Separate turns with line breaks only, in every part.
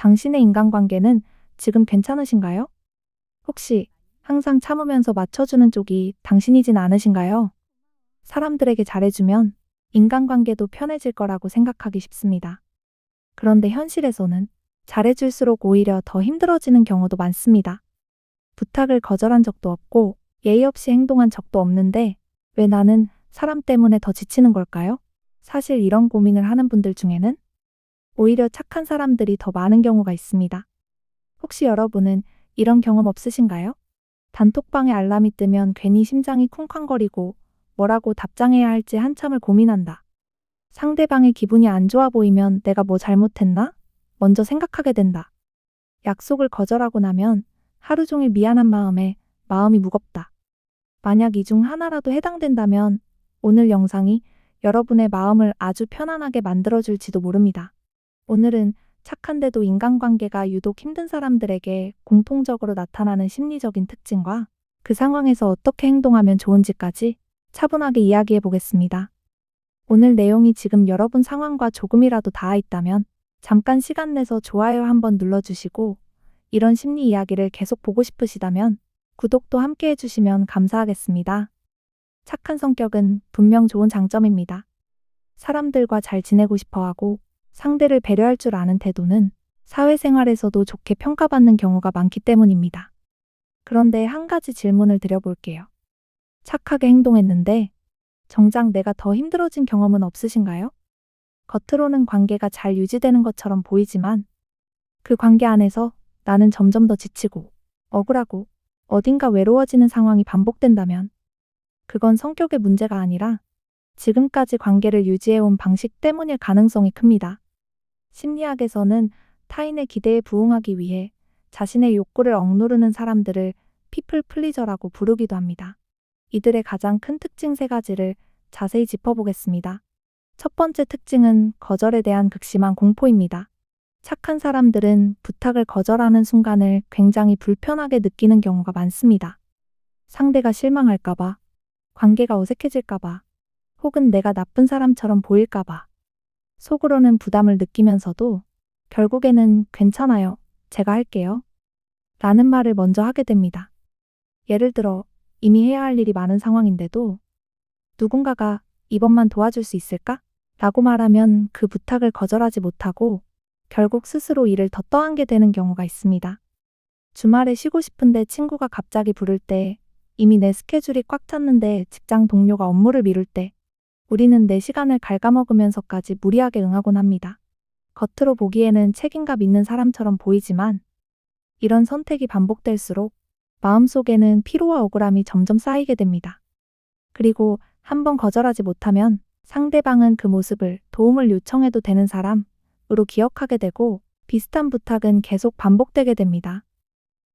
당신의 인간관계는 지금 괜찮으신가요? 혹시 항상 참으면서 맞춰주는 쪽이 당신이진 않으신가요? 사람들에게 잘해주면 인간관계도 편해질 거라고 생각하기 쉽습니다. 그런데 현실에서는 잘해줄수록 오히려 더 힘들어지는 경우도 많습니다. 부탁을 거절한 적도 없고 예의 없이 행동한 적도 없는데 왜 나는 사람 때문에 더 지치는 걸까요? 사실 이런 고민을 하는 분들 중에는 오히려 착한 사람들이 더 많은 경우가 있습니다. 혹시 여러분은 이런 경험 없으신가요? 단톡방에 알람이 뜨면 괜히 심장이 쿵쾅거리고 뭐라고 답장해야 할지 한참을 고민한다. 상대방의 기분이 안 좋아 보이면 내가 뭐 잘못했나? 먼저 생각하게 된다. 약속을 거절하고 나면 하루 종일 미안한 마음에 마음이 무겁다. 만약 이 중 하나라도 해당된다면 오늘 영상이 여러분의 마음을 아주 편안하게 만들어줄지도 모릅니다. 오늘은 착한데도 인간관계가 유독 힘든 사람들에게 공통적으로 나타나는 심리적인 특징과 그 상황에서 어떻게 행동하면 좋은지까지 차분하게 이야기해 보겠습니다. 오늘 내용이 지금 여러분 상황과 조금이라도 닿아 있다면 잠깐 시간 내서 좋아요 한번 눌러주시고 이런 심리 이야기를 계속 보고 싶으시다면 구독도 함께 해주시면 감사하겠습니다. 착한 성격은 분명 좋은 장점입니다. 사람들과 잘 지내고 싶어 하고 상대를 배려할 줄 아는 태도는 사회생활에서도 좋게 평가받는 경우가 많기 때문입니다. 그런데 한 가지 질문을 드려볼게요. 착하게 행동했는데 정작 내가 더 힘들어진 경험은 없으신가요? 겉으로는 관계가 잘 유지되는 것처럼 보이지만 그 관계 안에서 나는 점점 더 지치고 억울하고 어딘가 외로워지는 상황이 반복된다면 그건 성격의 문제가 아니라 지금까지 관계를 유지해온 방식 때문일 가능성이 큽니다. 심리학에서는 타인의 기대에 부응하기 위해 자신의 욕구를 억누르는 사람들을 피플 플리저라고 부르기도 합니다. 이들의 가장 큰 특징 3가지를 자세히 짚어보겠습니다. 첫 번째 특징은 거절에 대한 극심한 공포입니다. 착한 사람들은 부탁을 거절하는 순간을 굉장히 불편하게 느끼는 경우가 많습니다. 상대가 실망할까봐, 관계가 어색해질까봐, 혹은 내가 나쁜 사람처럼 보일까봐. 속으로는 부담을 느끼면서도 결국에는 괜찮아요, 제가 할게요 라는 말을 먼저 하게 됩니다. 예를 들어 이미 해야 할 일이 많은 상황인데도 누군가가 이번만 도와줄 수 있을까? 라고 말하면 그 부탁을 거절하지 못하고 결국 스스로 일을 더 떠안게 되는 경우가 있습니다. 주말에 쉬고 싶은데 친구가 갑자기 부를 때, 이미 내 스케줄이 꽉 찼는데 직장 동료가 업무를 미룰 때, 우리는 내 시간을 갉아먹으면서까지 무리하게 응하곤 합니다. 겉으로 보기에는 책임감 있는 사람처럼 보이지만 이런 선택이 반복될수록 마음속에는 피로와 억울함이 점점 쌓이게 됩니다. 그리고 한번 거절하지 못하면 상대방은 그 모습을 도움을 요청해도 되는 사람으로 기억하게 되고 비슷한 부탁은 계속 반복되게 됩니다.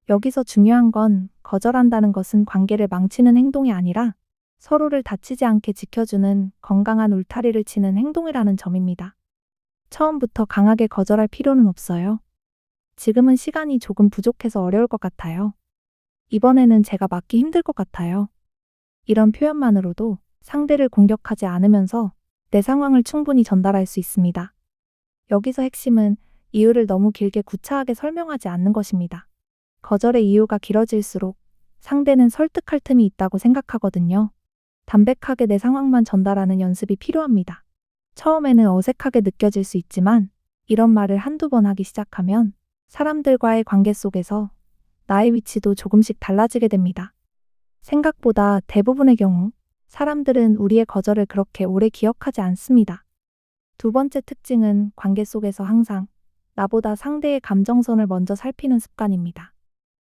여기서 중요한 건 거절한다는 것은 관계를 망치는 행동이 아니라 서로를 다치지 않게 지켜주는 건강한 울타리를 치는 행동이라는 점입니다. 처음부터 강하게 거절할 필요는 없어요. 지금은 시간이 조금 부족해서 어려울 것 같아요. 이번에는 제가 맡기 힘들 것 같아요. 이런 표현만으로도 상대를 공격하지 않으면서 내 상황을 충분히 전달할 수 있습니다. 여기서 핵심은 이유를 너무 길게 구차하게 설명하지 않는 것입니다. 거절의 이유가 길어질수록 상대는 설득할 틈이 있다고 생각하거든요. 담백하게 내 상황만 전달하는 연습이 필요합니다. 처음에는 어색하게 느껴질 수 있지만 이런 말을 한두 번 하기 시작하면 사람들과의 관계 속에서 나의 위치도 조금씩 달라지게 됩니다. 생각보다 대부분의 경우 사람들은 우리의 거절을 그렇게 오래 기억하지 않습니다. 두 번째 특징은 관계 속에서 항상 나보다 상대의 감정선을 먼저 살피는 습관입니다.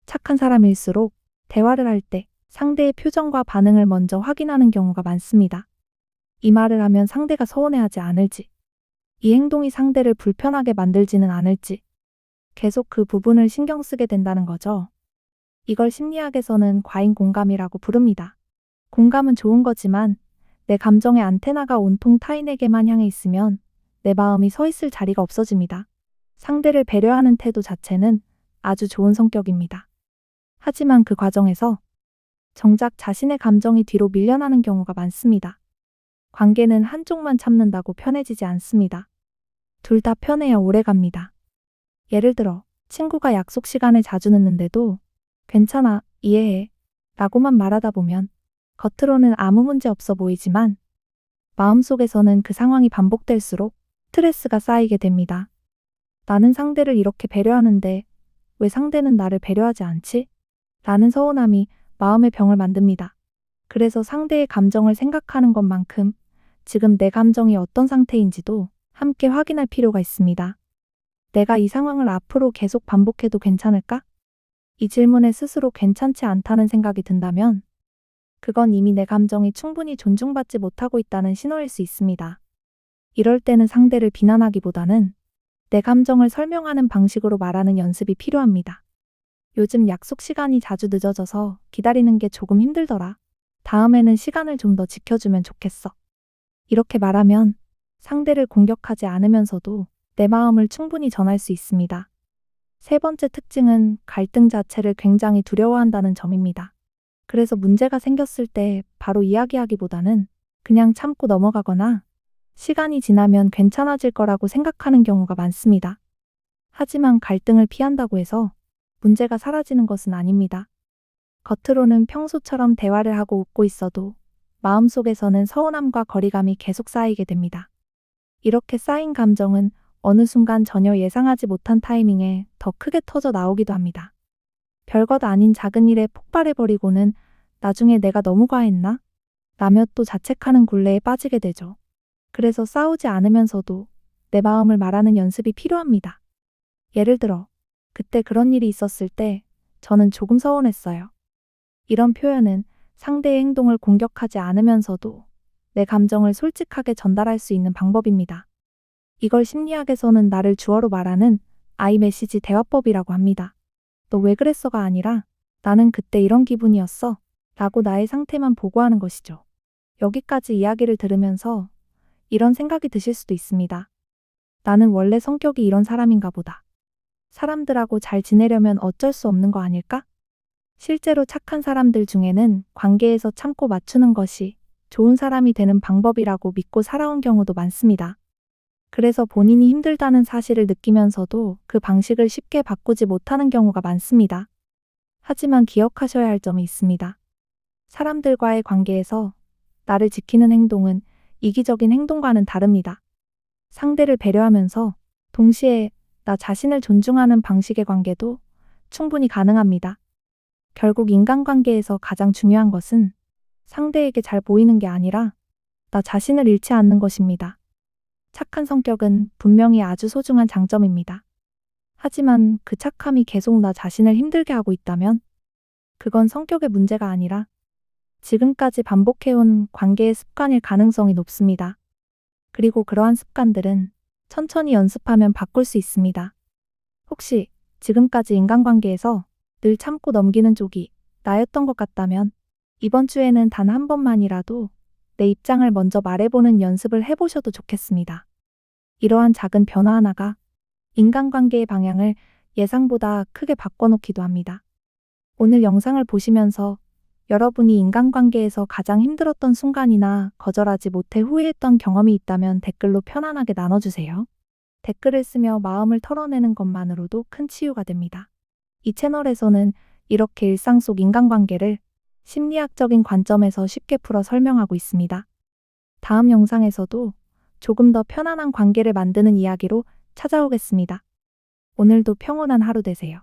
착한 사람일수록 대화를 할 때 상대의 표정과 반응을 먼저 확인하는 경우가 많습니다. 이 말을 하면 상대가 서운해하지 않을지, 이 행동이 상대를 불편하게 만들지는 않을지, 계속 그 부분을 신경 쓰게 된다는 거죠. 이걸 심리학에서는 과잉 공감이라고 부릅니다. 공감은 좋은 거지만 내 감정의 안테나가 온통 타인에게만 향해 있으면 내 마음이 서 있을 자리가 없어집니다. 상대를 배려하는 태도 자체는 아주 좋은 성격입니다. 하지만 그 과정에서 정작 자신의 감정이 뒤로 밀려나는 경우가 많습니다. 관계는 한쪽만 참는다고 편해지지 않습니다. 둘 다 편해야 오래갑니다. 예를 들어, 친구가 약속 시간에 자주 늦는데도 괜찮아, 이해해 라고만 말하다 보면 겉으로는 아무 문제 없어 보이지만 마음속에서는 그 상황이 반복될수록 스트레스가 쌓이게 됩니다. 나는 상대를 이렇게 배려하는데 왜 상대는 나를 배려하지 않지? 라는 서운함이 마음의 병을 만듭니다. 그래서 상대의 감정을 생각하는 것만큼 지금 내 감정이 어떤 상태인지도 함께 확인할 필요가 있습니다. 내가 이 상황을 앞으로 계속 반복해도 괜찮을까? 이 질문에 스스로 괜찮지 않다는 생각이 든다면 그건 이미 내 감정이 충분히 존중받지 못하고 있다는 신호일 수 있습니다. 이럴 때는 상대를 비난하기보다는 내 감정을 설명하는 방식으로 말하는 연습이 필요합니다. 요즘 약속 시간이 자주 늦어져서 기다리는 게 조금 힘들더라. 다음에는 시간을 좀 더 지켜주면 좋겠어. 이렇게 말하면 상대를 공격하지 않으면서도 내 마음을 충분히 전할 수 있습니다. 세 번째 특징은 갈등 자체를 굉장히 두려워한다는 점입니다. 그래서 문제가 생겼을 때 바로 이야기하기보다는 그냥 참고 넘어가거나 시간이 지나면 괜찮아질 거라고 생각하는 경우가 많습니다. 하지만 갈등을 피한다고 해서 문제가 사라지는 것은 아닙니다. 겉으로는 평소처럼 대화를 하고 웃고 있어도 마음속에서는 서운함과 거리감이 계속 쌓이게 됩니다. 이렇게 쌓인 감정은 어느 순간 전혀 예상하지 못한 타이밍에 더 크게 터져 나오기도 합니다. 별것 아닌 작은 일에 폭발해버리고는 나중에 내가 너무 과했나? 라며 또 자책하는 굴레에 빠지게 되죠. 그래서 싸우지 않으면서도 내 마음을 말하는 연습이 필요합니다. 예를 들어, 그때 그런 일이 있었을 때 저는 조금 서운했어요. 이런 표현은 상대의 행동을 공격하지 않으면서도 내 감정을 솔직하게 전달할 수 있는 방법입니다. 이걸 심리학에서는 나를 주어로 말하는 아이메시지 대화법이라고 합니다. 너 왜 그랬어가 아니라 나는 그때 이런 기분이었어 라고 나의 상태만 보고하는 것이죠. 여기까지 이야기를 들으면서 이런 생각이 드실 수도 있습니다. 나는 원래 성격이 이런 사람인가 보다. 사람들하고 잘 지내려면 어쩔 수 없는 거 아닐까? 실제로 착한 사람들 중에는 관계에서 참고 맞추는 것이 좋은 사람이 되는 방법이라고 믿고 살아온 경우도 많습니다. 그래서 본인이 힘들다는 사실을 느끼면서도 그 방식을 쉽게 바꾸지 못하는 경우가 많습니다. 하지만 기억하셔야 할 점이 있습니다. 사람들과의 관계에서 나를 지키는 행동은 이기적인 행동과는 다릅니다. 상대를 배려하면서 동시에 나 자신을 존중하는 방식의 관계도 충분히 가능합니다. 결국 인간관계에서 가장 중요한 것은 상대에게 잘 보이는 게 아니라 나 자신을 잃지 않는 것입니다. 착한 성격은 분명히 아주 소중한 장점입니다. 하지만 그 착함이 계속 나 자신을 힘들게 하고 있다면 그건 성격의 문제가 아니라 지금까지 반복해온 관계의 습관일 가능성이 높습니다. 그리고 그러한 습관들은 천천히 연습하면 바꿀 수 있습니다. 혹시 지금까지 인간관계에서 늘 참고 넘기는 쪽이 나였던 것 같다면 이번 주에는 단 한 번만이라도 내 입장을 먼저 말해보는 연습을 해보셔도 좋겠습니다. 이러한 작은 변화 하나가 인간관계의 방향을 예상보다 크게 바꿔놓기도 합니다. 오늘 영상을 보시면서 여러분이 인간관계에서 가장 힘들었던 순간이나 거절하지 못해 후회했던 경험이 있다면 댓글로 편안하게 나눠주세요. 댓글을 쓰며 마음을 털어내는 것만으로도 큰 치유가 됩니다. 이 채널에서는 이렇게 일상 속 인간관계를 심리학적인 관점에서 쉽게 풀어 설명하고 있습니다. 다음 영상에서도 조금 더 편안한 관계를 만드는 이야기로 찾아오겠습니다. 오늘도 평온한 하루 되세요.